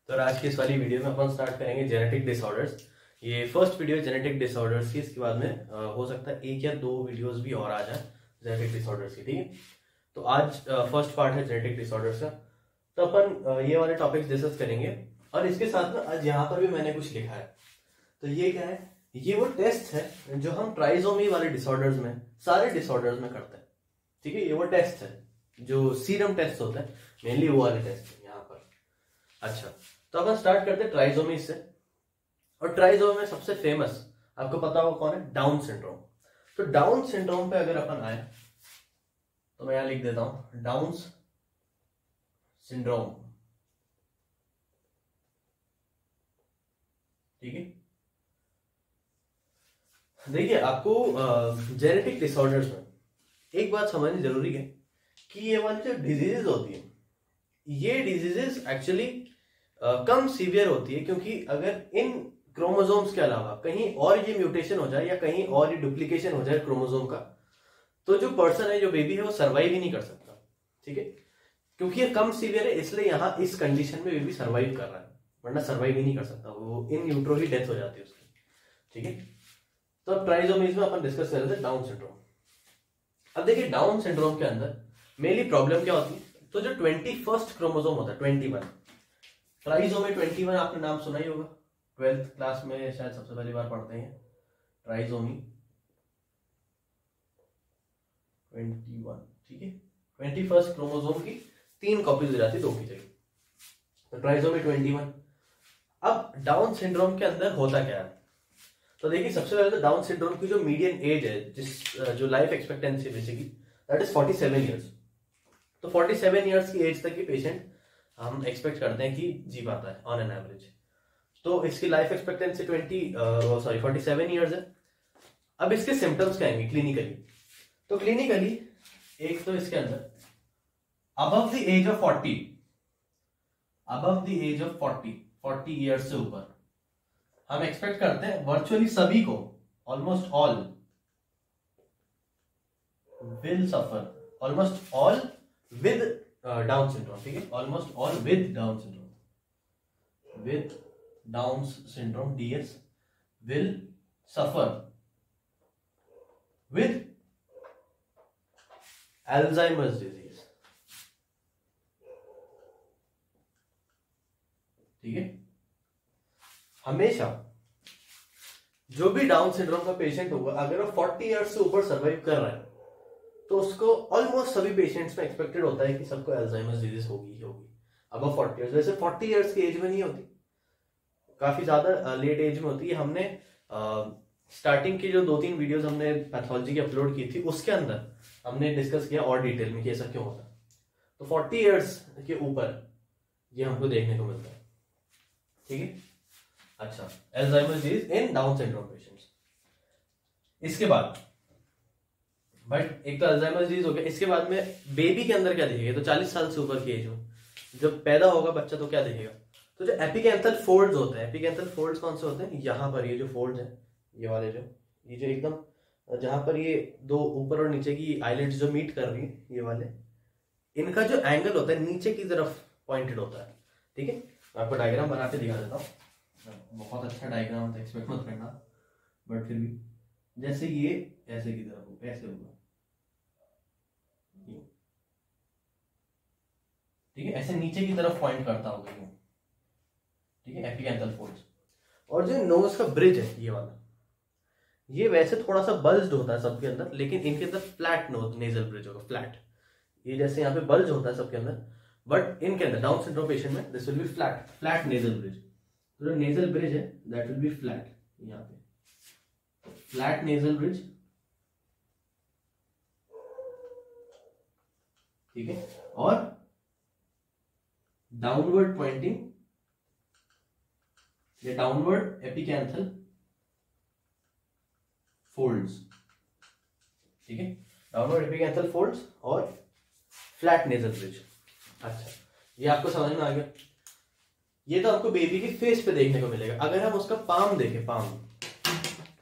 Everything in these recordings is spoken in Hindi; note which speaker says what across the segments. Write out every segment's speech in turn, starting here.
Speaker 1: तो आज की इस वाली वीडियो में अपन स्टार्ट करेंगे जेनेटिक डिसऑर्डर्स। ये फर्स्ट वीडियो जेनेटिक डिसऑर्डर्स की। इसके बाद में हो सकता है एक या दो वीडियोस भी और आ जाए जेनेटिक डिसऑर्डर्स की, ठीक है। तो आज फर्स्ट पार्ट है जेनेटिक डिसऑर्डर्स का। तो अपन ये वाले टॉपिक्स डिस्कस करेंगे और इसके साथ में आज यहाँ पर भी मैंने कुछ लिखा है। तो ये क्या है? ये वो टेस्ट है जो हम ट्राइसोमी वाले डिसऑर्डर्स में, सारे डिसऑर्डर्स में करते हैं, ठीक है। ये वो टेस्ट है जो सीरम टेस्ट होता है, मेनली वो वाले टेस्ट है यहाँ पर। अच्छा, तो अपन स्टार्ट करते हैं ट्राइसोमी से। और ट्राइसोमी में सबसे फेमस आपको पता होगा कौन है? Down syndrome. तो डाउन सिंड्रोम पे अगर अपन आए तो मैं यहां लिख देता हूं डाउन सिंड्रोम, ठीक है। देखिए, आपको जेनेटिक डिसऑर्डर्स में एक बात समझनी जरूरी है कि ये वाली जो डिजीजेज होती है, ये डिजीजेस एक्चुअली कम सीवियर होती है, क्योंकि अगर इन क्रोमोसोम्स के अलावा कहीं और ये म्यूटेशन हो जाए या कहीं और ये डुप्लीकेशन हो जाए क्रोमोसोम का, तो जो पर्सन है, जो बेबी है, वो सर्वाइव ही नहीं कर सकता, ठीक है। क्योंकि ये कम सीवियर है, इसलिए यहाँ इस कंडीशन में बेबी सर्वाइव कर रहा है, वरना सर्वाइव ही नहीं कर सकता, वो इन यूट्रो ही डेथ हो जाती है उसकी, ठीक है। तो अब ट्राइसोमीज में अपन डिस्कस कर रहे थे डाउन सिंड्रोम। अब देखिए, डाउन सिंड्रोम के अंदर मेनली प्रॉब्लम क्या होती है? तो जो 21st क्रोमोसोम होता है, 21, ट्राइसोमी 21 आपने नाम सुना ही होगा, 12th क्लास में शायद सबसे पहली बार पढ़ते हैं ट्राइसोमी 21, ठीक है। 21st क्रोमोसोम की 3 कॉपीज हो जाती है, 2 की जगह, तो ट्राइसोमी 21। अब डाउन सिंड्रोम के अंदर होता क्या है? तो देखिए, सबसे पहले तो डाउन सिंड्रोम की जो मीडियन एज है, जो life expectancy basically, that is 47 years. तो 47 ईयर्स की एज तक की पेशेंट हम एक्सपेक्ट करते हैं कि जी पाता है ऑन एन एवरेज। तो इसकी लाइफ एक्सपेक्टेंसी 47 ईयर्स है। अब इसके सिम्टम्स क्या आएंगे क्लिनिकली? तो क्लिनिकली एक तो इसके अंदर above the age of 40, above the age of 40 years से ऊपर हम एक्सपेक्ट करते हैं वर्चुअली सभी को, almost all will suffer, almost all with Down syndrome, ठीक है। Almost all with Down syndrome, with Down syndrome DS will suffer with Alzheimer's disease, ठीक है। हमेशा जो भी डाउन सिंड्रोम का पेशेंट होगा, अगर वो 40 ईयर्स से ऊपर सर्वाइव कर रहा है, तो उसको ऑलमोस्ट सभी पेशेंट्स में एक्सपेक्टेड होता है कि सबको अल्जाइमर्स डिजीज होगी ही होगी अब 40 ईयर्स। वैसे 40 ईयर्स की एज में नहीं होती, काफी ज्यादा लेट एज में होती है। हमने स्टार्टिंग की जो 2-3 वीडियोस हमने पैथोलॉजी की अपलोड की थी, उसके अंदर हमने डिस्कस किया और डिटेल में कि ऐसा क्यों होता है। तो 40 ईयर्स के ऊपर ये हमको देखने को मिलता है, ठीक है। अच्छा, Alzheimer's disease in Down syndrome patients. इसके बाद, बट एक तो अल्जाइमर्स डिजीज हो गया, इसके बाद में बेबी के अंदर क्या दिखेगा? तो 40 साल से ऊपर की एज में जब पैदा होगा बच्चा, तो क्या दिखेगा? तो जो एपिकैंथल फोल्ड्स होते हैं, एपिकैंथल फोल्ड्स कौन से होते हैं? यहाँ पर ये जो फोल्ड्स हैं, ये वाले ये जो एकदम जहां पर ये दो ऊपर और नीचे की आईलिड्स जो मीट कर रही है, ये वाले, इनका जो एंगल होता है नीचे की तरफ पॉइंटेड होता है, ठीक है। मैं आपको डायग्राम बना के दिखा देता हूँ। बहुत अच्छा डायग्राम होता है, एक्सपेक्ट मत करना, बट फिर भी जैसे ये ऐसे की तरफ होगा, ऐसे होगा, ठीक है, ऐसे नीचे की तरफ पॉइंट करता होगा यूं, ठीक है, एपिकैंथल फोल्ड्स। और जो नोज का ब्रिज है, ये वाला, ये वैसे थोड़ा सा बल्ज्ड होता है सबके अंदर, लेकिन इनके अंदर फ्लैट नेजल ब्रिज होगा, फ्लैट। ये जैसे यहाँ पे बल्ज होता है सबके अंदर, बट इनके अंदर डाउन सिंड्रोम पेशेंट में this will be flat, flat nasal bridge. तो जो नेजल ब्रिज है दैट विल बी फ्लैट, यहाँ पे फ्लैट नेजल ब्रिज, ठीक है। और डाउनवर्ड पॉइंटिंग, ये डाउनवर्ड एपिकैंथल फोल्ड्स, ठीक है, डाउनवर्ड एपिकैंथल फोल्ड्स और फ्लैट नेजल ब्रिज। अच्छा, ये आपको समझ में आ गया। ये तो आपको बेबी की फेस पे देखने को मिलेगा। अगर हम उसका पाम देखें, पाम,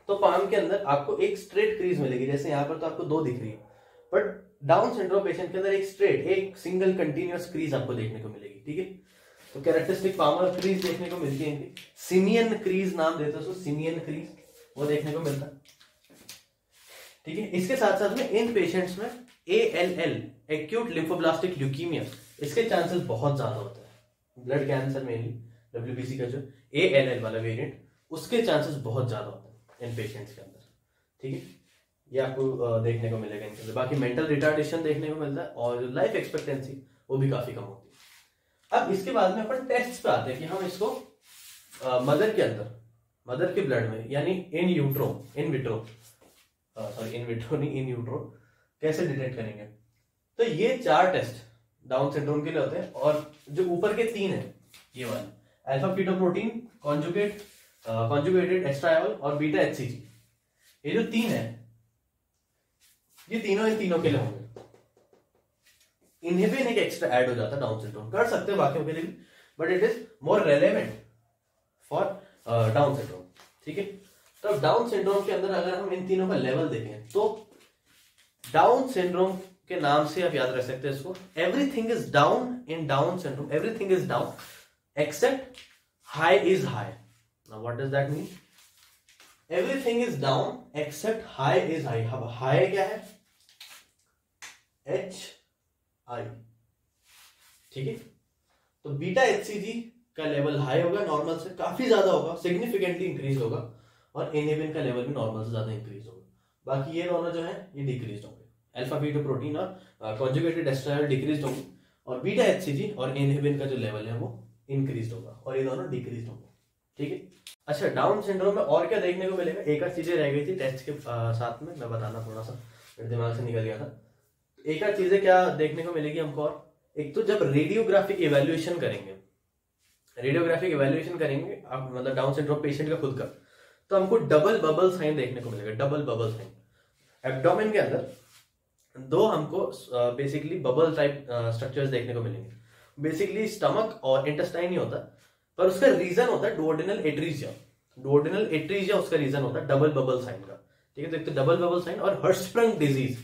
Speaker 1: तो पाम के अंदर आपको एक स्ट्रेट क्रीज मिलेगी, जैसे यहां पर तो आपको 2 दिख रही है, बट डाउन सिंड्रोम पेशेंट के अंदर एक स्ट्रेट, एक सिंगल कंटिन्यूअस क्रीज आपको देखने को मिलेगी, ठीक है। तो कैरेक्टरिस्टिक पामर क्रीज देखने को मिलती है इनकी, सिमियन क्रीज नाम देते हैं उसको, सिमियन क्रीज वो देखने को मिलता है। ठीक है, इसके साथ साथ में इन पेशेंट्स में ALL एक्यूट लिम्फोब्लास्टिक ल्यूकीमिया इसके चांसेस बहुत ज्यादा होते हैं। ब्लड कैंसर मेनली WBC का जो ALL वाला वेरिएंट उसके चांसेस बहुत ज्यादा होते हैं इन पेशेंट्स के अंदर। ठीक है, ये आपको देखने को मिलेगा इनके अंदर। बाकी मेंटल रिटार्डेशन देखने को मिलता है और लाइफ एक्सपेक्टेंसी वो भी काफी कम होती है। अब इसके बाद में अपन टेस्ट पे आते हैं कि हम इसको मदर के अंदर, मदर के ब्लड में यानी इन यूट्रो नहीं इन यूट्रो कैसे डिटेक्ट करेंगे। तो ये 4 टेस्ट डाउन सिंड्रोम के लिए होते हैं और जो ऊपर के 3 है ये वाले अल्फा फीटोप्रोटीन कॉन्जुगेटेड एस्ट्रायोल और बीटा HCG, ये जो 3 है ये तीनों इन तीनों के लिए होंगे। इनहिबिन एक एक्स्ट्रा ऐड हो जाता है डाउन सिंड्रोम, कर सकते हैं बाकियों के लिए भी, but it is more relevant for down syndrome. ठीक है, तो डाउन सिंड्रोम के अंदर अगर हम इन तीनों का लेवल देखें तो डाउन सिंड्रोम के नाम से आप याद रख सकते हैं इसको, everything is down in Down syndrome, everything is down except high is high. Now what does that mean? Everything is down except high is high. अब हाई क्या है? HI। ठीक है, तो बीटा HCG का लेवल हाई होगा, नॉर्मल से काफी ज्यादा होगा, सिग्निफिकेंटली इंक्रीज होगा, और इनहिबिन का लेवल भी नॉर्मल से ज्यादा इंक्रीज होगा। बाकी ये दोनों जो है ये डिक्रीज होंगे, अल्फा फीटोप्रोटीन और कॉन्जुगेटेड एस्ट्रायोल डिक्रीज होंगे, और बीटा HCG और इनहिबिन का जो लेवल है वो इंक्रीज होगा, और ये दोनों डिक्रीज होंगे। ठीक है, अच्छा डाउन सिंड्रोम में और क्या देखने को मिलेगा? एक आध चीजें रह गई थी टेस्ट के साथ में, मैं बताना थोड़ा सा मेरे दिमाग से निकल गया था। एक आध चीजें क्या देखने को मिलेगी हमको, और एक तो जब रेडियोग्राफिक इवैल्यूएशन करेंगे आप, मतलब डाउन सिंड्रोम पेशेंट का खुद का, तो हमको डबल बबल साइन देखने को मिलेगा। डबल बबल साइन एब्डोमेन के अंदर 2 हमको बेसिकली बबल टाइप स्ट्रक्चर्स देखने को मिलेंगे। बेसिकली स्टमक और इंटेस्टाइन ही होता है, पर उसका रीजन होता है डुओडेनल एट्रीजिया उसका रीजन होता है डबल बबल साइन का। ठीक है, तो एक तो डबल बबल साइन और हर्ट्सस्प्रंग डिजीज,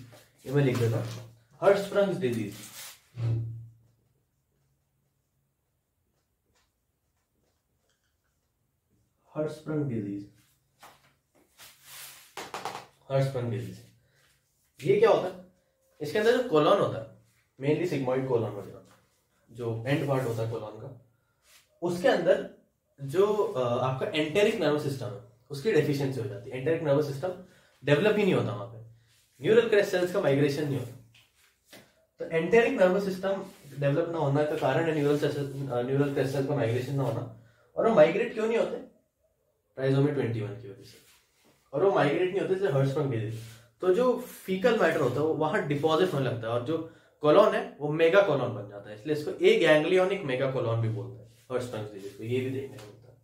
Speaker 1: ये मैं लिख देता हूं, हर्ट्सस्प्रंग डिजीज। हर्ट्सस्प्रंग डिजीज ये क्या होता है? इसके अंदर जो कोलॉन होता है, मेनली सिग्मोइड कोलॉन वगैरह, जो एंड पार्ट होता है कोलॉन का, उसके अंदर जो आपका एंटेरिक नर्वस सिस्टम है उसकी डेफिशिएंसी हो जाती है। एंटेरिक नर्वस सिस्टम डेवलप ही नहीं होता वहां पे, न्यूरल क्रेस्ट सेल्स का माइग्रेशन नहीं होता। तो एंटेरिक नर्वस सिस्टम डेवलप ना होना का कारण है न्यूरल क्रेस्ट सेल्स का माइग्रेशन ना होना। और वो माइग्रेट क्यों नहीं होते? ट्राइसोमी 21 की वजह से। और वो माइग्रेट नहीं होते इसलिए हर्ट्सस्प्रंग डिजीज। तो जो फीकल मैटर होता है वो वहां डिपॉजिट होने लगता है, और जो कोलॉन है वो मेगा कोलॉन बन जाता है, इसलिए इसको ए गैंग्लियोनिक मेगा कोलॉन भी बोलते हैं हर्ट्सस्प्रंग डिजीज को। ये भी देखने को मिलता है।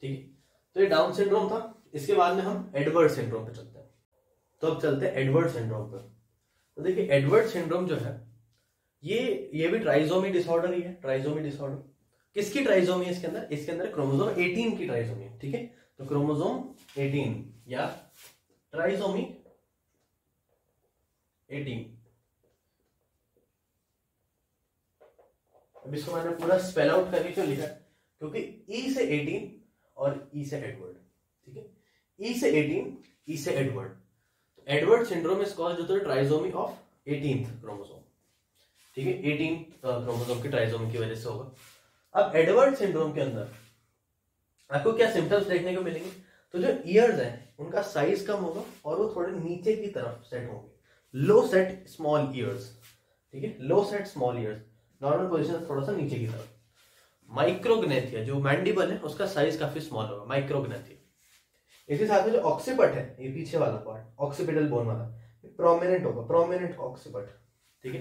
Speaker 1: ठीक है, तो ये डाउन सिंड्रोम था। इसके बाद में हम एडवर्ड सिंड्रोम पे चलते हैं। तो अब चलते हैं एडवर्ड सिंड्रोम पे। तो देखिए एडवर्ड सिंड्रोम जो है ये भी ट्राइसोमी डिसऑर्डर ही है। ट्राइसोमी डिसऑर्डर किसकी ट्राइसोमी है इसके अंदर? इसके अंदर क्रोमोसोम 18 की ट्राइसोमी है। ठीक है, तो क्रोमोसोम 18 या ट्राइसोमी 18। अब इसको मैंने पूरा स्पेल आउट करके क्यों लिखा? क्योंकि ई से 18 और ई से एडवर्ड। ठीक है, ई से 18, ई से एडवर्ड। तो एडवर्ड सिंड्रोम इज कॉल्ड जो ट्राइसोमी ऑफ 18th क्रोमोसोम। ठीक है, 18 क्रोमोसोम की ट्राइसोमी की वजह से होगा। अब एडवर्ड सिंड्रोम के अंदर आपको क्या सिम्टम्स देखने को मिलेंगे? तो जो ईयर्स हैं उनका साइज कम होगा और वो थोड़े नीचे की तरफ सेट होंगे, लो सेट स्मॉल ईयर्स। ठीक है, लो set small years, normal position थोड़ा सा नीचे की तरफ। माइक्रोग्नेथिया जो मैंडिबल है उसका साइज काफी स्मॉल होगा, माइक्रोग्नेथिया। इसके साथ में जो ऑक्सीपट है, ये पीछे वाला पार्ट ऑक्सीपिटल बोन वाला, प्रोमिनेंट होगा, प्रोमिनेंट ऑक्सीपट। ठीक है,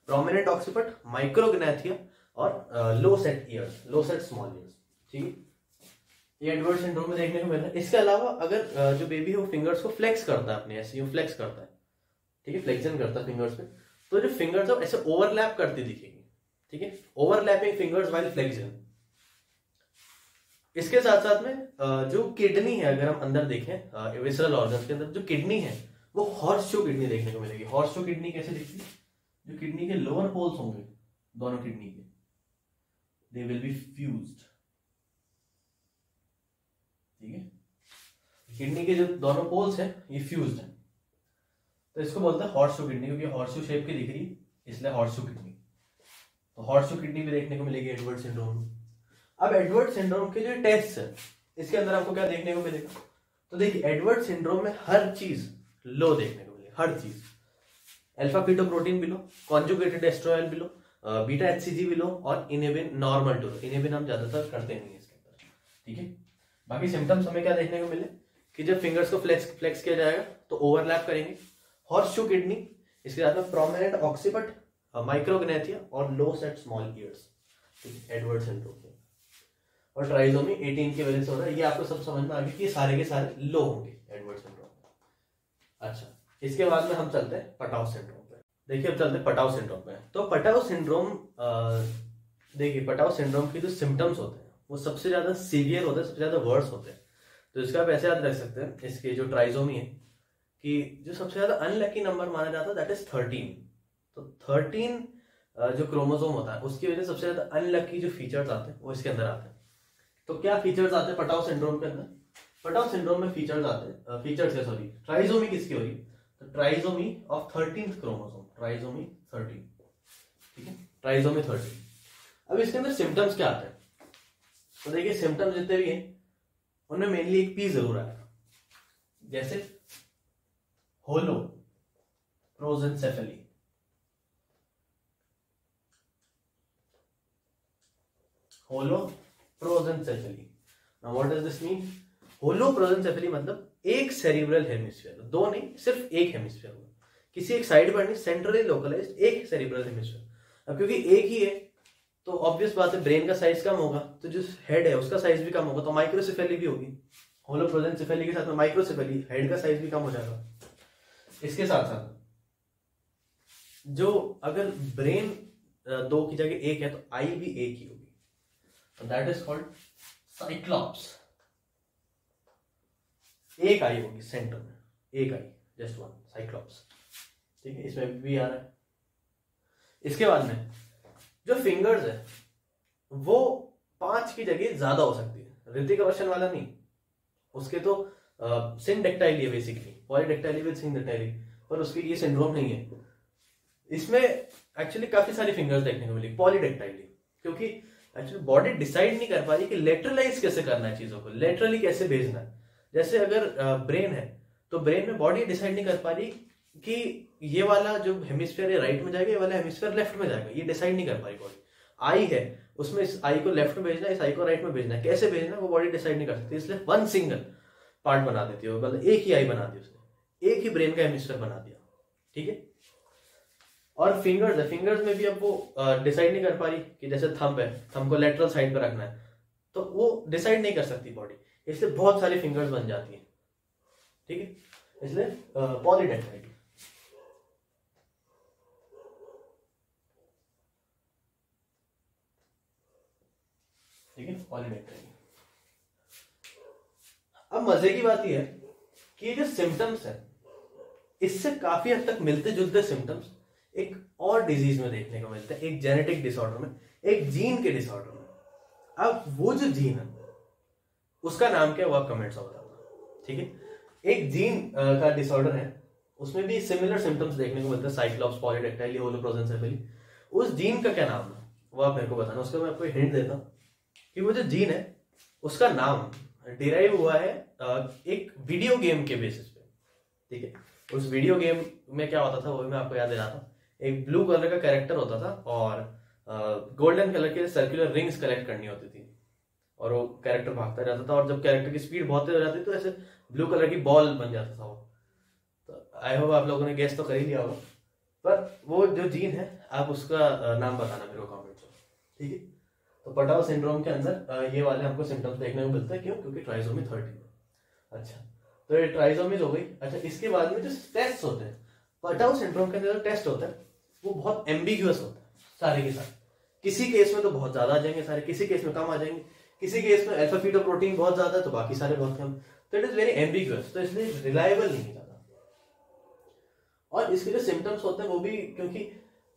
Speaker 1: प्रोमिनेंट ऑक्सीपट, माइक्रोग्नेथिया और लो सेट ईयर्स, लो सेट स्मॉल ईयर्स। ठीक है, ये एडवर्ड सिंड्रोम में देखने को मिलता है। इसके अलावा अगर जो बेबी है वो फिंगर्स को फ्लेक्स करता है, अपने ऐसे यूं फ्लेक्स करता है। ठीक है, फ्लेक्शन करता है फिंगर्स पे, तो जो फिंगर्स है ऐसे ओवरलैप करती दिखेगी। ठीक है, ओवरलैपिंग फिंगर्स वाइल फ्लेक्शन। इसके साथ साथ में जो किडनी है, अगर हम अंदर देखें विसरल ऑर्गन्स के अंदर जो किडनी है वो हॉर्सशू किडनी देखने को मिलेगी। हॉर्सशू किडनी कैसे दिखती है? जो किडनी के लोअर पोल्स होंगे दोनों किडनी के, दे विल बी फ्यूज्ड। ठीक है, किडनी के जो दोनों पोल्स हैं ये फ्यूज्ड है, तो इसको बोलते हैं हॉर्सशू किडनी, क्योंकि हॉर्सशू शेप की दिख रही है इसलिए हॉर्सशू किडनी। तो हॉर्सशू किडनी भी देखने को मिलेगी एडवर्ड सिंड्रोम। अब एडवर्ड सिंड्रोम के जो टेस्ट है इसके अंदर आपको क्या देखने को मिलेगा, तो देखिए एडवर्ड सिंड्रोम में हर चीज लो देखने को मिलेगी, हर चीज। अल्फा फीटोप्रोटीन भी लो, कॉन्जुगेटेड एस्ट्रोयल भी लो, बीटा एचसीजी भी लो, और इनेबिन नॉर्मल टू लो। इनेबिन हम ज्यादातर करते नहीं है इसके अंदर। ठीक है, बाकी सिम्टम्स हमें क्या देखने को मिले कि जब फिंगर्स को फ्लेक्स किया जाएगा तो ओवरलैप करेंगे, हॉर्सशू किडनी, इसके साथ में प्रोमिनेंट ऑक्सीपिट, माइक्रोग्नेथिया और लो set small years, Edward syndrome में। और ट्राइसोमी 18 की वजह से हो रहा है, ये आपको सब समझ में आ गया कि सारे के सारे लो होंगे एडवर्ड सिंड्रोम में। अच्छा, इसके बाद में हम चलते हैं पटाउ सिंड्रोम पे। देखिए अब चलते हैं पटाउ सिंड्रोम पे। तो पटाउ सिंड्रोम, देखिए पटाउ सिंड्रोम के जो सिम्टम्स होते हैं वो सबसे ज्यादा सीवियर होते हैं, सबसे ज्यादा वर्स होते हैं। तो इसका आप ऐसे याद रख सकते हैं, इसके जो ट्राइसोमी है कि जो सबसे ज्यादा अनलकी नंबर माना जाता है दैट इज 13। तो 13 जो क्रोमोसोम होता है उसकी वजह से सबसे ज्यादा अनलकी जो फीचर्स आते हैं वो इसके अंदर आते हैं। तो क्या फीचर्स आते हैं पटाउ सिंड्रोम के अंदर? पटाउ सिंड्रोम में फीचर्स आते हैं, फीचर्स है सॉरी, ट्राइसोमी किसकी हो रही है, तो trisomy of 13th chromosome, trisomy 13। ठीक है, ट्राइसोमी 13। अब इसके अंदर सिम्टम्स क्या आते हैं, तो देखिए सिम्टम्स जितने भी हैं उनमें मेनली एक पी जरूर आएगा, जैसे holoprosencephaly, holoprosencephaly. Now what does this mean? Holoprosencephaly मतलब एक सेरिब्रल हेमिस्फीयर, दो नहीं सिर्फ एक हेमिस्फीयर होगा, किसी एक साइड पर नहीं, सेंट्रली लोकलाइज्ड एक सेरिब्रल हेमिस्फीयर। अब क्योंकि एक ही है तो ऑब्वियस बात है ब्रेन का साइज कम होगा, तो जो हेड है उसका साइज भी कम होगा, तो माइक्रोसेफेली भी होगी। होलो प्रोजेंसेफेली के साथ में माइक्रोसेफेली, हेड का साइज भी कम हो जाएगा। इसके साथ साथ जो अगर ब्रेन दो की जगह एक है तो आई भी एक ही होगी, तो दैट इज कॉल्ड साइक्लॉप्स। एक आई होगी सेंटर में, एक आई, जस्ट वन, साइक्लॉप्स। ठीक है, इसमें भी आ रहा है। इसके बाद में जो फिंगर्स है वो 5 की जगह ज्यादा हो सकती है, ऋतिक रोशन वाला नहीं, उसके तो सिंडेक्टाइली है बेसिकली, पॉलीडेक्टाइली विद सिंडेक्टाइली, पर उसके ये सिंड्रोम नहीं है। इसमें एक्चुअली काफी सारी फिंगर्स देखने को मिली पॉलीडेक्टाइली, क्योंकि एक्चुअली बॉडी डिसाइड नहीं कर पा रही कि लेटरलाइज कैसे करना है चीजों को, लेटरली कैसे भेजना है। जैसे अगर ब्रेन है तो ब्रेन में बॉडी डिसाइड नहीं कर पा रही कि ये वाला जो हेमिस्फीयर है राइट में जाएगा, ये वाला हेमिस्फीयर लेफ्ट में जाएगा, ये डिसाइड नहीं कर पाई बॉडी। आई है उसमें इस आई को लेफ्ट में भेजना है, इस आई को राइट में भेजना है, कैसे भेजना है वो बॉडी डिसाइड नहीं कर सकती, इसलिए वन सिंगल पार्ट बना देती है, मतलब एक ही आई बना दी उसने, एक ही ब्रेन का हेमिस्फीयर बना दिया। ठीक है, और फिंगर्स है, फिंगर्स में भी अब वो डिसाइड नहीं कर पा रही कि जैसे थंब है, थंब को लेटरल साइड पर रखना है, तो वो डिसाइड नहीं कर सकती बॉडी, इसलिए बहुत सारी फिंगर्स बन जाती है। ठीक है, इसलिए पॉलीडेक्टाइली। ठीक है, पॉलीडेक्टाइली। अब मजे की बात यह है कि ये जो सिम्टम्स है इससे काफी हद तक मिलते जुलते सिम्टम्स एक और डिजीज में देखने को मिलते हैं, एक जेनेटिक डिसऑर्डर में, एक जीन के डिसऑर्डर में। अब वो जो जीन है उसका नाम क्या है वो आप कमेंट्स में बताओ। ठीक है, एक जीन का डिसऑर्डर है, उसमें भी सिमिलर सिम्टम्स देखने को मिलते हैं, साइक्लॉप्स, पॉलीडेक्टाइली, होलो प्रोजेंसेफेली। उस जीन का क्या नाम है वो आप मेरे को बताना। उसका मैं आपको हिंट देता हूं कि वो जो जीन है उसका नाम डिराइव हुआ है एक वीडियो गेम के बेसिस पे। ठीक है, उस वीडियो गेम में क्या होता था वो मैं आपको याद दिलाता हूं। एक ब्लू कलर का कैरेक्टर होता था और गोल्डन कलर के सर्कुलर रिंग्स कलेक्ट करनी होती थी, और वो कैरेक्टर भागता रहता था, और जब कैरेक्टर की स्पीड बहुत तेज हो जाती तो ऐसे ब्लू कलर की बॉल बन जाता था वो। तो आई होप आप लोगों ने गेस तो कर ही लिया होगा, पर वो जो जीन है आप उसका नाम बताना मेरे को कमेंट्स में। ठीक है, तो पटाउ सिंड्रोम के अंदर ये वाले हमको सिम्टम्स देखने को मिलते हैं। क्यों? क्योंकि ट्राइसोमी 13। अच्छा, तो ये ट्राइसोमीज हो गई। अच्छा, इसके बाद में जो टेस्ट होते हैं पटाउ सिंड्रोम के अंदर, जो टेस्ट होता है वो बहुत एम्बिग्यूअस होता है सारे के सारे। किसी केस में तो बहुत ज्यादा आ जाएंगे सारे, किसी केस में कम आ जाएंगे, किसी केस में अल्फा फीटोप्रोटीन बहुत ज्यादा है तो बाकी सारे बहुत कम। तो इट इज वेरी एम्बिग्यूअस, तो इसलिए रिलायबल नहीं ज्यादा। और इसके जो सिम्टम्स होते हैं वो भी, क्योंकि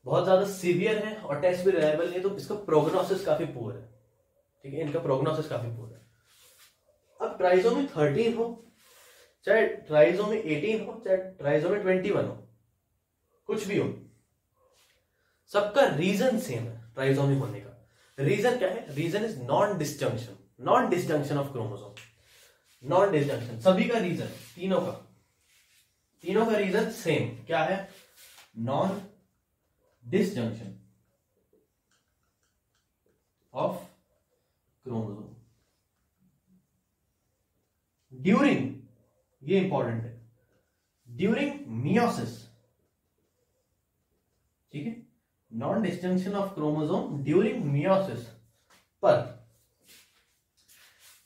Speaker 1: बहुत ज्यादा सीवियर है और टेस्ट भी रिलायबल नहीं है, तो इसका प्रोग्नोसिस काफी पुअर है। ठीक है, इनका प्रोग्नोसिस काफी पुअर है। अब ट्राइसोमी 13 हो चाहे ट्राइसोमी 18 हो चाहे ट्राइसोमी 21 हो, कुछ भी हो, सबका रीजन सेम है ट्राइसोमी होने का। रीजन क्या है? Reason is non disjunction of chromosome. Non disjunction सभी का रीजन, तीनों का रीजन सेम क्या है? Non disjunction of chromosome during, ये इंपॉर्टेंट है, ड्यूरिंग मियोसिस। ठीक है, non disjunction of chromosome during meiosis. पर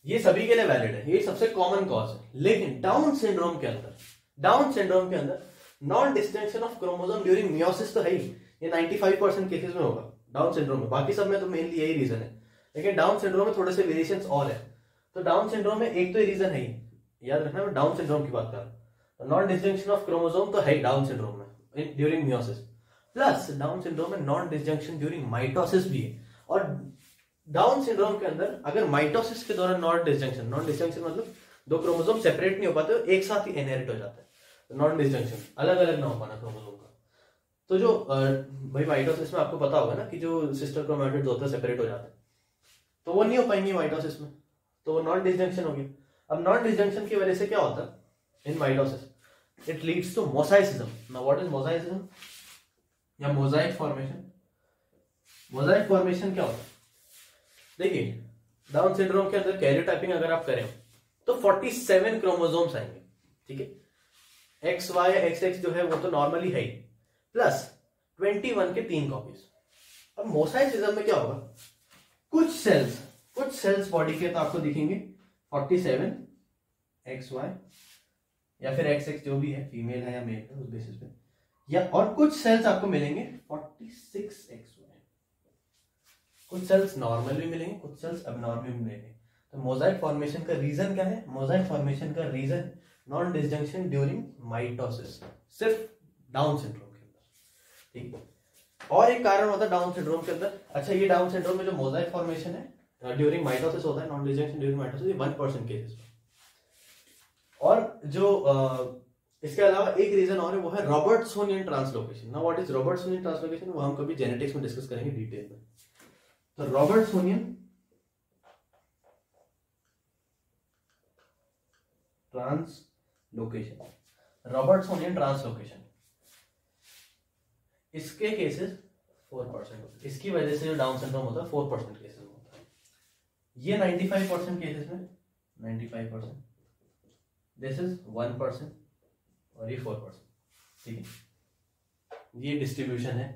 Speaker 1: ये सभी के लिए वैलिड है, ये सबसे कॉमन कॉज है। लेकिन डाउन सिंड्रोम के अंदर non disjunction of chromosome during meiosis तो है ही, ये 95% केसेस में होगा डाउन सिंड्रोम में। बाकी सब में तो मेनली यही रीजन है, लेकिन डाउन सिंड्रोम में थोड़े से वेरिएशंस और है। तो डाउन सिंड्रोम में एक तो रीजन है ही, याद रखना मैं डाउन सिंड्रोम की बात कर रहा हूं। नॉन डिस्जंक्शन ऑफ क्रोमोसोम तो है ही डाउन सिंड्रोम में during meiosis, plus down syndrome में नॉन डिस्जंक्शन ड्यूरिंग माइटोसिस भी है। और डाउन सिंड्रोम के अंदर अगर माइटोसिस के दौरान नॉन डिस्जंक्शन मतलब दो क्रोमोसोम सेपरेट नहीं हो पाते, तो एक साथ ही इनहेरिट हो जाता है। नॉन डिस्जंक्शन अलग अलग ना हो पाना क्रोमोसोम का। तो जो भाई माइटोसिस में आपको पता होगा ना कि जो सिस्टर क्रोमैटिड्स होते हैं सेपरेट हो जाते हैं, तो वो नहीं हो पाएंगे माइटोसिस में, तो वो नॉन डिस्जंक्शन हो गया। अब नॉन डिस्जंक्शन की वजह से क्या होता है in mitosis? It leads to mosaicism. Now what is mosaicism या मोजाइक फॉर्मेशन? मोजाइक फॉर्मेशन क्या होता है? देखिए, डाउन सिंड्रोम के अंदर कैरियोटाइपिंग अगर आप करें तो 47 क्रोमोसोम्स आएंगे। ठीक है, एक्स वाई एक्स एक्स जो है वो तो नॉर्मली है ही, प्लस 21 के 3 कॉपीज। अब मोसाइसिज्म में क्या होगा? कुछ सेल्स बॉडी के तो आपको दिखेंगे 47 एक्स वाई या फिर एक्स एक्स जो भी है, फीमेल है या मेल है उस बेसिस पे, या और कुछ सेल्स आपको मिलेंगे 46 एक्स वाई। कुछ सेल्स नॉर्मल भी मिलेंगे, कुछ सेल्स अबनॉर्मल भी मिलेंगे। तो मोजाइक फॉर्मेशन का रीजन क्या है? मोजाइक फॉर्मेशन का reason non disjunction during mitosis, सिर्फ डाउन सिंड्रोम के अंदर। ठीक है, और एक कारण होता है डाउन सिंड्रोम के अंदर। अच्छा, ये डाउन सिंड्रोम में जो मोजाइक फॉर्मेशन है ड्यूरिंग माइटोसिस होता है, नॉन डिस्जंक्शन ड्यूरिंग माइटोसिस, ये 1% केसेस में। और जो इसके अलावा एक रीजन और है, वो है Robertsonian translocation. Now what is Robertsonian translocation? वो हम कभी जेनेटिक्स में डिस्कस करेंगे डिटेल में। तो रॉबर्टसोनियन ट्रांसलोकेशन, इसके केसेस 4% होते हैं। इसकी वजह से जो डाउन सिंड्रोम होता है 4% केसेस में होता है। ये 95% केसेस में 95%, दिस इज 1% और ये 4%। ठीक है, ये डिस्ट्रीब्यूशन है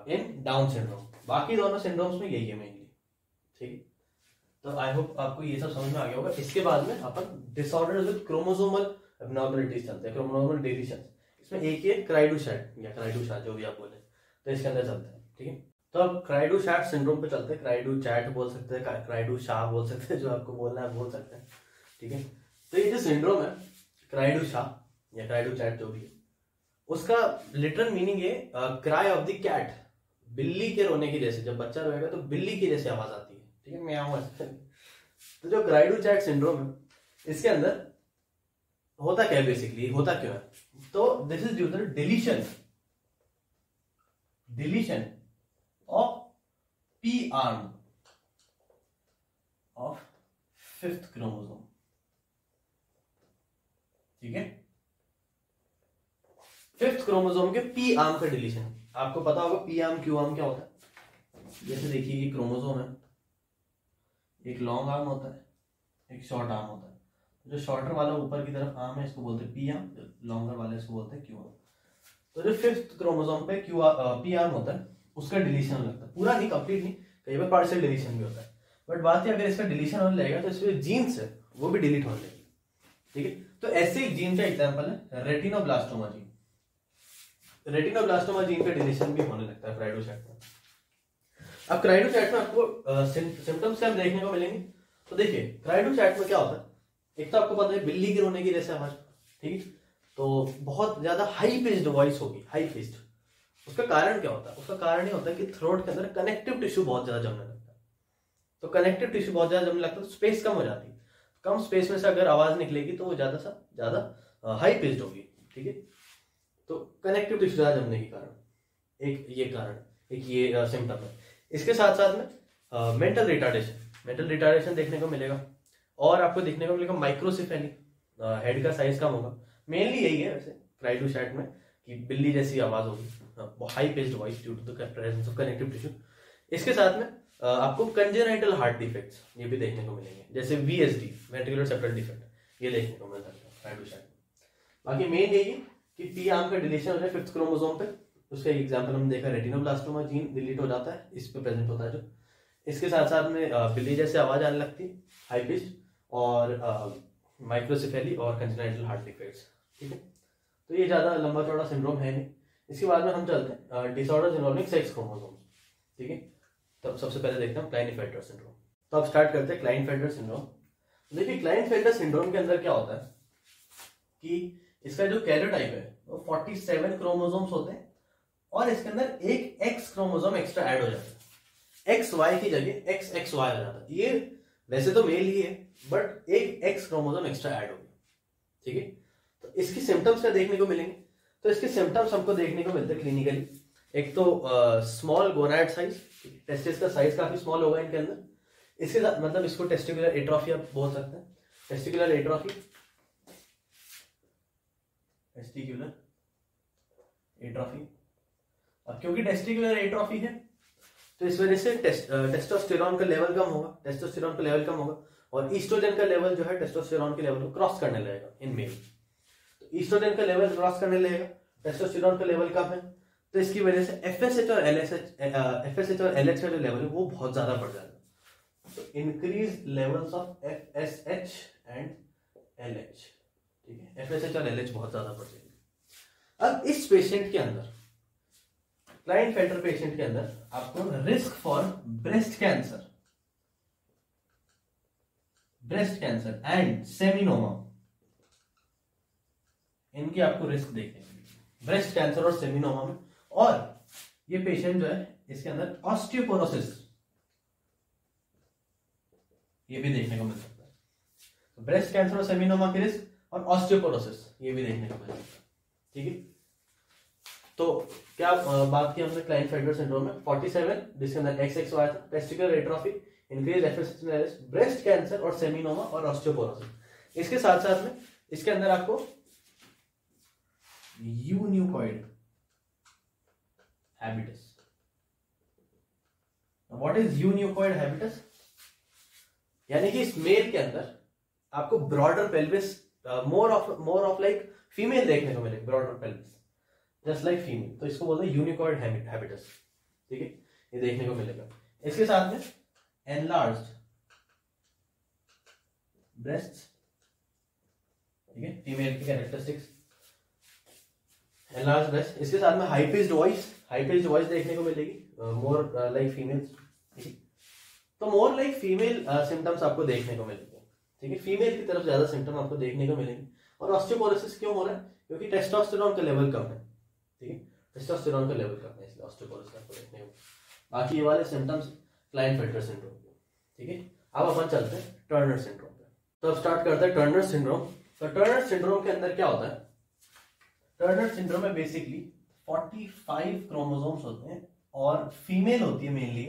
Speaker 1: इन डाउन सिंड्रोम। बाकी दोनों सिंड्रोम्स में यही है मेनली। ठीक है, तो आई होप आपको ये सब समझ में आ गया होगा। इसके बाद में अपन डिसऑर्डर्स विद क्रोमोसोमल एब्नॉर्मलिटीज चलते हैं, क्रोमोसोमल डिलीशंस। इसमें एक ये क्राइडूशैट या क्राइडूशा जो भी आप बोले, तो इसके अंदर चलते हैं। ठीक है, तो अब क्राइडूशैट सिंड्रोम पे चलते हैं। क्राइडूचैट बोल सकते हैं, क्राइडूशा बोल सकते हैं, जो आपको बोलना है बोल सकते हैं। ठीक है, तो ये जो सिंड्रोम है क्राइडूशा या क्राइडूचैट जो भी है, उसका लिटरल मीनिंग है क्राई ऑफ द कैट, बिल्ली के रोने की जैसे। जब बच्चा रोएगा तो बिल्ली की जैसे आवाज आती है। ठीक है, म्याऊ। तो जो क्राइडूचैट सिंड्रोम है, इसके अंदर होता क्या है बेसिकली, होता क्यों है? तो this is due to deletion of p arm of 5th chromosome. ठीक है, 5th क्रोमोसोम के पी आर्म का डिलीशन। आपको पता होगा पी आर्म क्यू आर्म क्या होता है। जैसे देखिए, ये क्रोमोसोम है, एक लॉन्ग आर्म होता है, एक शॉर्ट आर्म होता है। जो शॉर्टर वाला ऊपर की तरफ आर्म है इसको बोलते हैं पी आर्म, लॉन्गर वाला इसको बोलते हैं क्यू आर्म। तो जो 5th क्रोमोसोम पे पी आर्म होता है, उसका डिलीशन लगता है। पूरा नहीं, कंप्लीट नहीं, कई बार पार्शियल डिलीशन भी होता है। बट बात है अगर इसका डिलीशन होने लगेगा तो इसमें जीन्स है वो भी डिलीट होने लगेगी। ठीक है, तो ऐसे एक जीन का एग्जांपल है रेटिनोब्लास्टोमा जीन। रेटिनोब्लास्टोमा जीन का डिलीशन भी होने लगता है क्राइडोचैट में। अब क्राइडोचैट में आपको सिम्टम्स क्या देखने को मिलेंगे? तो देखिए, क्राइडोचैट में क्या होता है, एक तो आपको पता है बिल्ली के रोने की जैसे आवाज। ठीक है, तो बहुत ज्यादा हाई पिच्ड वॉइस होगी, हाई पिच्ड। उसका कारण क्या होता है? उसका कारण ये होता है कि थ्रोट के अंदर कनेक्टिव टिश्यू बहुत ज्यादा जमने लगता है। तो कनेक्टिव टिश्यू बहुत ज्यादा जमने लगता है तो स्पेस कम हो जाती है। कम स्पेस में से अगर आवाज निकलेगी तो वो ज्यादा हाई पिच्ड होगी, ठीक है। तो कनेक्टिव टिश्यू ज्यादा जमने के कारण एक ये सिम्टम है। इसके साथ साथ में मेंटल रिटार्डेशन देखने को मिलेगा, और आपको देखने को मिलेगा माइक्रोसिफेली, हेड का साइज कम होगा। मेनली यही है वैसे क्राई टू शैट में कि बिल्ली जैसी आवाज होगी, high pitched voice due to the presence of connective tissue. इसके साथ में आपको कंजेनाइटल हार्ट डिफेक्ट्स ये भी देखने को मिलेंगे, जैसे VSD, वेंट्रिकुलर सेप्टल डिफेक्ट, ये देखने को मिल सकता है क्राई टू शैट में। बाकी मेन यही है कि पी आर्म का डिलीशन हो जाए 5th क्रोमोसोम पे। उसका एग्जांपल हम देखा, रेटिनोब्लास्टोमा जीन डिलीट हो जाता है, इस पे प्रेजेंट होता है जो। इसके साथ साथ में बिल्ली जैसे आवाज आने लगती है, हाई पिच्ड, और माइक्रोसिफेली और कंजेनाइटल हार्ट डिफेक्ट्स, ठीक है। तो ये ज्यादा लंबा चौड़ा सिंड्रोम है नहीं। इसके बाद में हम चलते हैं डिसऑर्डर्स इन्वॉल्विंग सेक्स क्रोमोसोम्स, ठीक है। तो सबसे पहले देखते हैं क्लाइनफेल्टर सिंड्रोम। तो अब स्टार्ट करते हैं क्लाइनफेल्टर सिंड्रोम। देखिए क्लाइनफेल्टर सिंड्रोम के अंदर क्या होता है कि इसका जो कैरियोटाइप है वो 47 क्रोमोसोम्स होते हैं, और इसके अंदर एक X क्रोमोसोम एक्स्ट्रा ऐड हो जाता है। XY की जगह XXY हो जाता है। ये वैसे तो मेल ही है, बट एक X क्रोमोसोम एक्स्ट्रा ऐड हो गया, ठीक है। तो इसकी सिम्टम्स क्या देखने को मिलेंगे? तो इसके सिम्टम्स हमको देखने को मिलते हैं क्लिनिकली। एक तो स्मॉल गोनाड साइज, टेस्टिस का साइज काफी स्मॉल होगा इनके अंदर। इसके साथ मतलब इसको टेस्टिकुलर एट्रोफी आप बोल सकते हैं, टेस्टिकुलर एट्रोफी, अब क्योंकि टेस्टिकुलर एट्रोफी है तो इस वजह से टेस्टोस्टेरोन का लेवल कम होगा, और ईस्ट्रोजन का लेवल जो है टेस्टोस्टेरोन के लेवल को क्रॉस करने लगेगा इन मेल। तो ईस्ट्रोजन का लेवल क्रॉस करने लगेगा, टेस्टोस्टेरोन का लेवल कम है, तो इसकी वजह से FSH और LH का जो लेवल है वो बहुत ज्यादा बढ़ जाएगा। तो increase levels of FSH and LH, ठीक है। FSH और LH बहुत ज्यादा बढ़ जाएंगे। अब इस पेशेंट के अंदर, क्लाइनफेल्टर पेशेंट के अंदर, आपको risk for breast cancer and seminoma, इनकी आपको रिस्क देखने को मिलेगी, ब्रेस्ट कैंसर और सेमिनोमा में। और ये पेशेंट जो है इसके अंदर ऑस्टियोपोरोसिस ये भी देखने को मिल सकता है। तो ब्रेस्ट कैंसर और सेमिनोमा की रिस्क और ऑस्टियोपोरोसिस ये भी देखने को मिल सकता है, ठीक है। तो क्या बात की हमने क्लाइनफेल्टर सिंड्रोम में 47 जिसके अंदर XXY था, testicular atrophy, increase FSH, breast cancer और सेमिनोमा और ऑस्टियोपोरोसिस। इसके साथ साथ में इसके अंदर आपको यून्यूकॉइड हैबिटस। What is यून्यूकॉइड habits? यानी कि इस मेल के अंदर आपको broader pelvis, more of like female देखने को मिलेगी, broader pelvis just like female, तो इसको बोलते हैं यूनिकॉइड हैबिटस, ठीक है। ये देखने को मिलेगा। इसके साथ में एनलार्ज्ड ब्रेस्ट्स, ठीक है, फीमेल की कैरेक्टरिस्टिक्स, एनलार्ज्ड ब्रेस्ट। इसके साथ में हाई पिच्ड वॉइस देखने को मिलेगी, मोर लाइक फीमेल्स, ठीक है। तो मोर लाइक फीमेल सिम्टम्स आपको देखने को मिलेंगे, ठीक है। फीमेल की तरफ ज्यादा सिम्टम आपको देखने को मिलेंगे। और ऑस्टियोपोरोसिस क्यों हो रहा है? क्योंकि टेस्टोस्टेरोन का लेवल कम है, ठीक है, टेस्टोस्टेरोन का लेवल कम है, इसलिए ऑस्टियोपोरोसिस आपको देखने को। बाकी ये वाले सिम्टम्स क्लाइनफेल्टर सिंड्रोम के, ठीक है। अब अपन चलते हैं टर्नर सिंड्रोम पे। तो अब स्टार्ट करते हैं टर्नर सिंड्रोम। तो टर्नर सिंड्रोम के अंदर क्या होता है? टर्नर सिंड्रोम में बेसिकली 45 क्रोमोसोम्स होते हैं, और फीमेल होती है मेनली।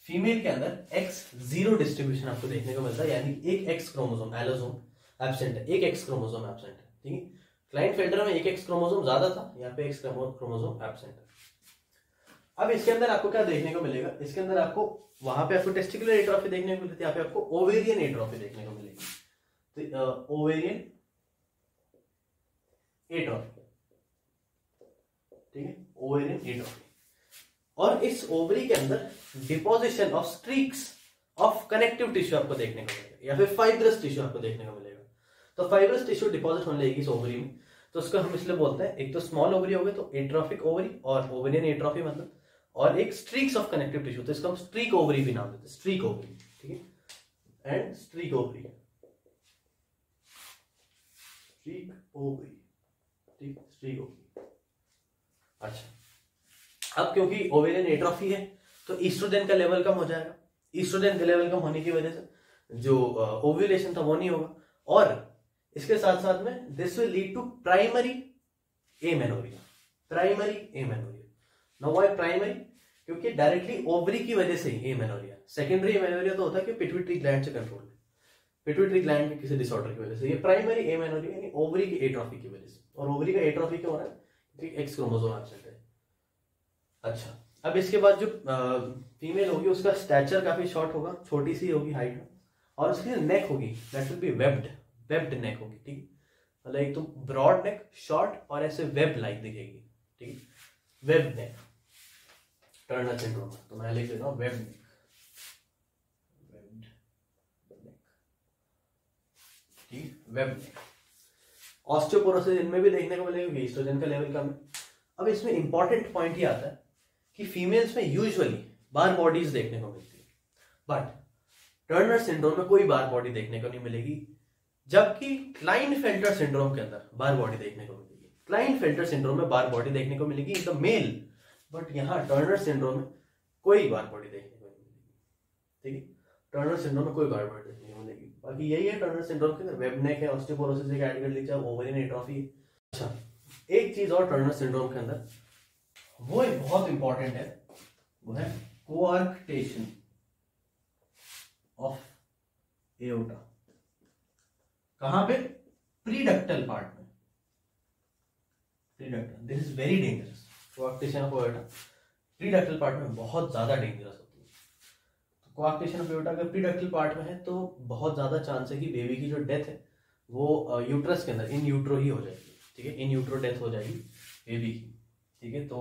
Speaker 1: फीमेल के अंदर X0 डिस्ट्रीब्यूशन आपको देखने को मिलता है, यानी एक X क्रोमोसोम एलोसोम एब्सेंट है, एक X क्रोमोसोम एब्सेंट है, ठीक है। क्लाइनफेल्टर में एक X क्रोमोसोम ज्यादा था, यहाँ पे X क्रोमोसोम एब्सेंट है। अब इसके अंदर आपको क्या देखने को मिलेगा? इसके अंदर आपको वहां पे आपको टेस्टिकुलर एट्रोफी देखने को मिलती है, यहाँ पे आपको ओवेरियन एट्रोफी देखने को मिलेगी। तो ओवेरियन एट्रोफी, ठीक है, ओवेरियन एट्रोफी। और इस ओवरी के अंदर deposition of streaks of connective tissue आपको देखने को मिलेगा, या फिर फाइब्रस टिश्यू आपको देखने को मिलेगा। तो फाइब्रस टिश्यू डिपॉजिट होने लगेगी इस ओवरी में, तो उसको हम इसलिए बोलते हैं, एक तो स्मॉल ओवरी हो गई तो एट्रोफिक ओवरी, और ओवेरियन एट्रोफी मतलब, और एक स्ट्रीक्स ऑफ कनेक्टिव टिश्यू, तो इसको हम स्ट्रीक ओवरी भी नाम देते हैं, स्ट्रीक ओवरी, ठीक है, and streak ovary, streak ovary, ठीक, स्ट्रीक ओवरी। अच्छा, अब क्योंकि ओवेरियन एट्रोफी है तो ईस्ट्रोजन का लेवल कम हो जाएगा, ईस्ट्रोजन का लेवल कम होने की वजह से जो ओव्यूलेशन था वो नहीं होगा, और इसके साथ साथ में this will lead to primary amenorrhoea, primary amenorrhoea. Now why primary? क्योंकि डायरेक्टली ओवरी की वजह से ही एमेनोरिया। सेकेंडरी एमेनोरिया तो होता है कि पिट्यूटरी ग्लैंड से कंट्रोल है, पिट्यूटरी ग्लैंड के किसी डिसऑर्डर की वजह से। ये प्राइमरी एमेनोरिया यानी ओवरी की एट्रोफी की वजह से। और ओवरी का एट्रोफी क्यों हो रहा है? क्योंकि एक्स क्रोमोसोम एब्सेंट है। अच्छा, अब इसके बाद जो फीमेल होगी उसका स्टैचर काफी शॉर्ट होगा, छोटी सी होगी हाइट में, और उसकी नेक होगी that will be webbed, webbed neck होगी, ठीक है। मतलब एक तो ब्रॉड नेक, शॉर्ट और ऐसे वेब लाइक दिखेगी, ठीक है, वेब नेक टर्नर सिंड्रोम। तो मैं लिख देता हूँ वेब नेक, वेब्ड नेक, ठीक, वेब नेक। ऑस्टियोपोरोसिस इनमें भी देखने को मिलेगा, ईस्ट्रोजन का लेवल कम है। अब इसमें इंपॉर्टेंट पॉइंट ही आता है कि फीमेल्स में यूजुअली बार बॉडीज देखने को मिलती है, बट टर्नर सिंड्रोम में कोई बार बॉडी देखने को नहीं मिलेगी, जबकि क्लाइनफेल्टर सिंड्रोम के अंदर बार बॉडी देखने को मिलेगी। क्लाइनफेल्टर सिंड्रोम में बार बॉडी देखने को मिलेगी इन द मेल, बट यहाँ टर्नर सिंड्रोम में कोई बार बॉडी देखने को नहीं मिलेगी, ठीक है। टर्नर सिंड्रोम में कोई बार बॉडी देखने को मिलेगी। बाकी यही है टर्नर सिंड्रोम के अंदर, वेब नेक है, ऑस्टियोपोरोसिस एक ऐड कर लीजिए, ओवेरियन एट्रोफी। अच्छा, एक चीज और टर्नर सिंड्रोम के अंदर वो एक बहुत इंपॉर्टेंट है, वो है कोआर्क्टेशन ऑफ एओर्टा। कहां पे? प्रीडक्टल पार्ट में, preductal. This is very dangerous. Coarctation of aorta preductal part में बहुत ज्यादा डेंजरस होती है। तो कोआर्क्टेशन ऑफ एओर्टा अगर प्रीडक्टल पार्ट में है तो बहुत ज्यादा चांस है कि बेबी की जो डेथ है वो यूट्रस के अंदर इन यूट्रो ही हो जाएगी, ठीक है, इन यूट्रो डेथ हो जाएगी बेबी की, ठीक है। तो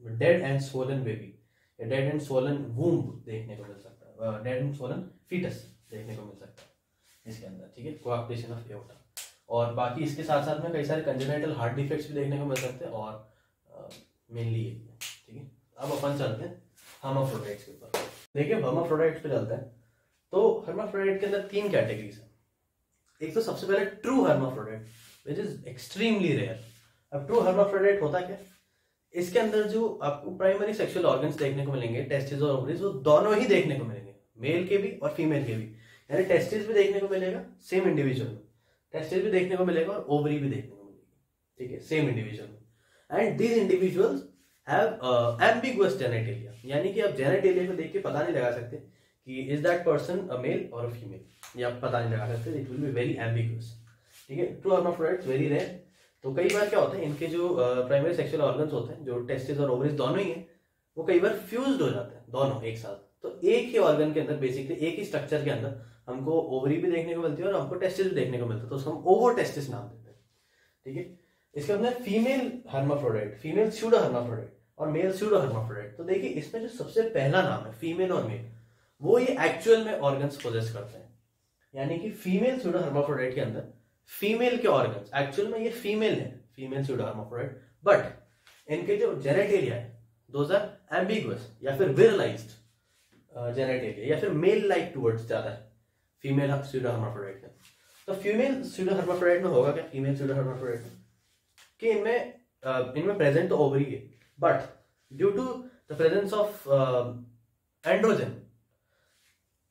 Speaker 1: डेड एंड स्वोलन बेबी या डेड एंड स्वोलन वूम्ब देखने को मिल सकता है, डेड एंड स्वोलन फीटस देखने को मिल सकता है इसके अंदर, ठीक है, कोआर्क्टेशन ऑफ एओर्टा। और बाकी इसके साथ साथ में कई सारे कंजेनिटल हार्ट डिफेक्ट्स भी देखने को मिल सकते हैं, और मेनली ये, ठीक है। अब अपन चलते हैं हर्माफ्रोडाइट्स के ऊपर। देखिए हर्माफ्रोडाइट्स पे चलते हैं। तो हर्माफ्रोडाइट के अंदर 3 कैटेगरीज है। एक तो सबसे पहले true hermaphrodite which is extremely rare. अब ट्रू हर्माफ्रोडाइट होता क्या? इसके अंदर जो आपको प्राइमरी सेक्सुअल ऑर्गन्स देखने को मिलेंगे, टेस्टिस और ओवरीज, वो दोनों ही देखने को मिलेंगे, मेल के भी और फीमेल के भी। यानी टेस्टिस भी देखने को मिलेगा सेम इंडिविजुअल में, टेस्टिस भी देखने को मिलेगा और ओवरी भी देखने को मिलेगी, ठीक है, सेम इंडिविजुअल में। And these individuals have ambiguous genitalia, यानी कि आप जेनिटेलिया को देख के पता नहीं लगा सकते कि is that person a male और अ फीमेल, ये आप पता नहीं लगा सकते। It will be very ambiguous, ठीक है। True hermaphrodites very rare. तो कई बार क्या होता है, इनके जो प्राइमरी सेक्सुअल ऑर्गन्स होते हैं, जो टेस्टिस और ओवरीज दोनों ही हैं, वो कई बार फ्यूज्ड हो जाते हैं दोनों एक साथ। तो एक ही ऑर्गन के अंदर, बेसिकली एक ही स्ट्रक्चर के अंदर हमको ओवरी भी देखने को मिलती है और हमको टेस्टिस भी देखने को मिलता है, तो उसको हम ओवोटेस्टिस नाम देते हैं, ठीक है। इसके अंदर female hermaphrodite, female pseudo hermaphrodite और मेल स्यूडो हर्माफ्रोडाइट। तो देखिए इसमें जो सबसे पहला नाम है फीमेल और मेल, वो ये एक्चुअल में ऑर्गन्स पोजेस करते हैं। यानी कि फीमेल स्यूडो हर्माफ्रोडाइट के अंदर फीमेल के ऑर्गन्स, एक्चुअल में ये फीमेल है, फीमेल स्यूडो हर्माफ्रोडाइट, बट इनके जो जेनेटेलिया है दोज आर एम्बिगुअस या फिर विरलाइज्ड जेनेटेलिया, या फिर मेल लाइक टुवर्ड्स ज्यादा है फीमेल स्यूडो हर्माफ्रोडाइट में। तो फीमेल स्यूडो हर्माफ्रोडाइट में होगा क्या? फीमेल स्यूडो हर्माफ्रोडाइट में कि इनमें प्रेजेंट तो ओवरी है, but due to the presence of androgen,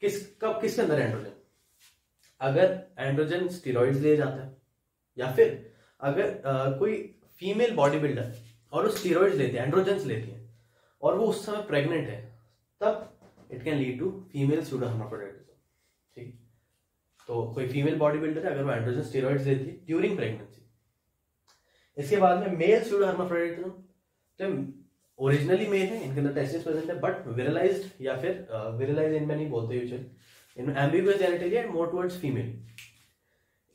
Speaker 1: किसके अंदर एंड्रोजन? अगर एंड्रोजन स्टेरॉइड्स लिए जाता है, या फिर अगर कोई फीमेल बॉडी बिल्डर और वो स्टेरॉइड्स लेते हैं, एंड्रोजन्स लेती है, और वो उस समय प्रेग्नेंट है, तब it can lead to female pseudo hermaphroditism, ठीक। तो कोई फीमेल बॉडी बिल्डर है, अगर वो एंड्रोजन स्टेरॉइड्स लेती है ड्यूरिंग प्रेगनेंसी। इसके बाद में मेल स्यूडो हर्माफ्रोडाइटिज्म, तो ओरिजिनली मेल है, इनके अंदर टेस्टिस प्रेजेंट है, बट विरलाइज्ड, या फिर विरलाइज इनमें नहीं बोलते यूजुअली, इनमें ambiguous genitalia and more towards female.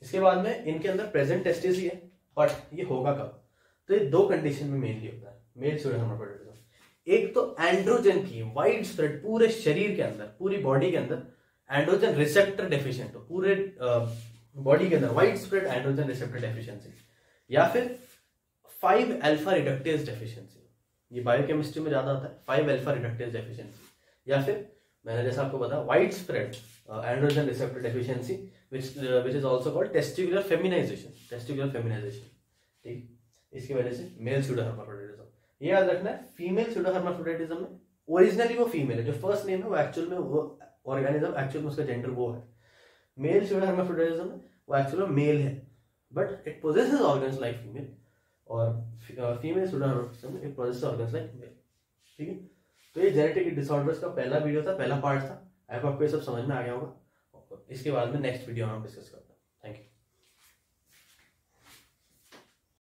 Speaker 1: इसके बाद में इनके अंदर प्रेजेंट टेस्टिस ही है, बट ये होगा कब? तो ये 2 कंडीशन में मेनली होता है मेल स्यूडो हर्माफ्रोडाइटिज्म। एक तो एंड्रोजन की वाइड स्प्रेड पूरे शरीर के अंदर, पूरी बॉडी के अंदर एंड्रोजन रिसेप्टर डेफिशिएंट हो, पूरे बॉडी के अंदर wide spread androgen receptor deficiency, या फिर 5 अल्फा रिडक्टेज डेफिशिएंसी, ये बायोकेमिस्ट्री में ज्यादा आता है, 5 अल्फा रिडक्टेज डेफिशिएंसी, या फिर मैंने जैसा आपको बताया wide spread androgen receptor deficiency which is also called testicular feminization, ठीक। इसकी वजह से मेल स्यूडो हर्माफ्रोडाइटिज्म। ये याद रखना है, फीमेल स्यूडो हर्माफ्रोडिटिज्म में ओरिजिनली वो फीमेल है, जो फर्स्ट नेम है वो एक्चुअल में वो ऑर्गेनिज्म एक्चुअल में उसका जेंडर वो है। मेल स्यूडो हर्माफ्रोडिटिज्म में वो एक्चुअल में मेल है but it possesses organs like female, और फीमेल स्यूडो हर्माफ्रोडिटिज्म में it possesses organs like male. ठीक है, तो ये जेनेटिक डिसऑर्डर्स का पहला वीडियो था, पहला पार्ट था। आई होप आपको ये सब समझ में आ गया होगा। इसके बाद में नेक्स्ट वीडियो हम डिस्कस करते हैं। Thank you.